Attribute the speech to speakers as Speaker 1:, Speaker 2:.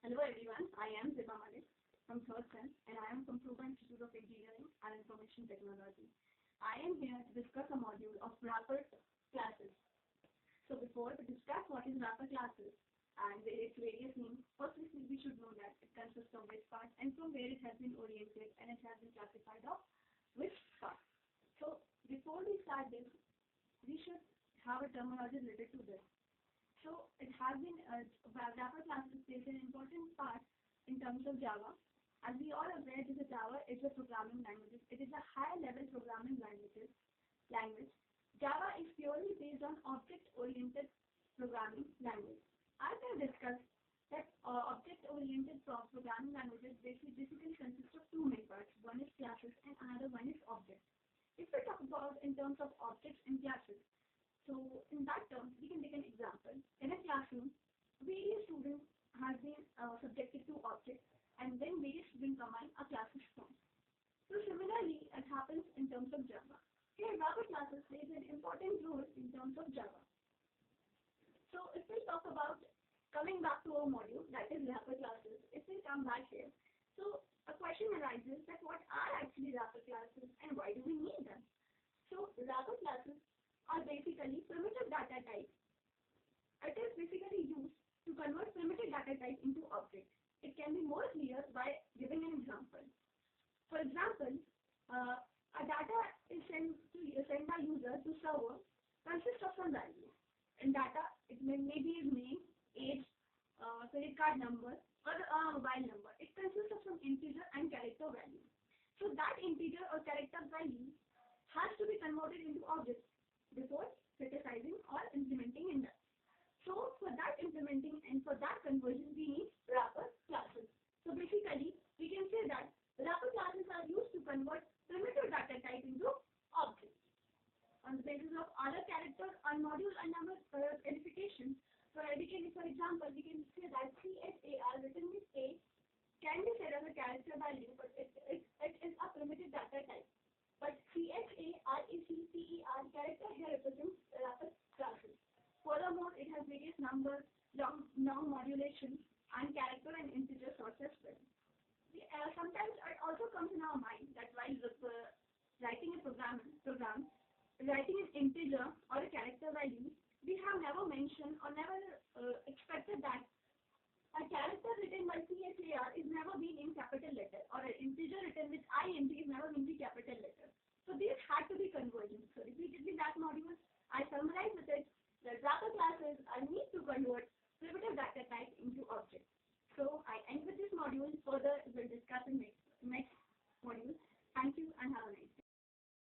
Speaker 1: Hello everyone, I am Zeba from third sem and I am from Truba Institute of Engineering and Information Technology. I am here to discuss a module of wrapper classes. So before we discuss what is wrapper classes and its various names, first we should know that it consists of which part and from where it has been oriented and it has been classified of which part. So before we start this, we should have a terminology related to this. So it has been wrapper classes plays an important part in terms of Java. As we all are aware, Java is a programming language. It is a high-level programming language. Java is purely based on object-oriented programming language. As I discussed, that object-oriented programming languages basically consist of two main parts. One is classes and another one is objects. If we talk about in terms of objects and classes, so in that term, we can take an example. In a classroom, various students have been subjected to objects and then various students combine a classes form. So similarly, it happens in terms of Java. Here, wrapper classes plays an important role in terms of Java. So if we talk about coming back to our module, that is wrapper classes, if we come back here, so a question arises that what are actually wrapper classes and why do we need them? So wrapper classes are basically primitive data type. It is basically used to convert primitive data type into objects. It can be more clear by giving an example. For example, a data is sent by user to server consists of some value. In data, it may be his name, age, credit card number, or mobile number. It consists of some integer and character value. So that integer or character value has to be converted into objects before criticizing or implementing in that. So for that implementing and for that conversion, we need wrapper classes. So basically, we can say that wrapper classes are used to convert primitive data type into objects. On the basis of other character or module and number identification, for example, we can say that CHAR written with A can be said as a character value, but it is a primitive data type. But CHARECPER character here represents wrapper classes. Furthermore, it has various numbers, long modulation, and character and integer sorts as well. Sometimes it also comes in our mind that while writing a program, writing an integer or a character value, we have never mentioned or never expected that a character written by CHAR is never been in capital letter, or an integer written with INT is never in the capital letter. So these had to be conversions. So repeatedly that module, I summarize with it that wrapper classes are need to convert primitive data type into objects. So I end with this module. Further we'll discuss in next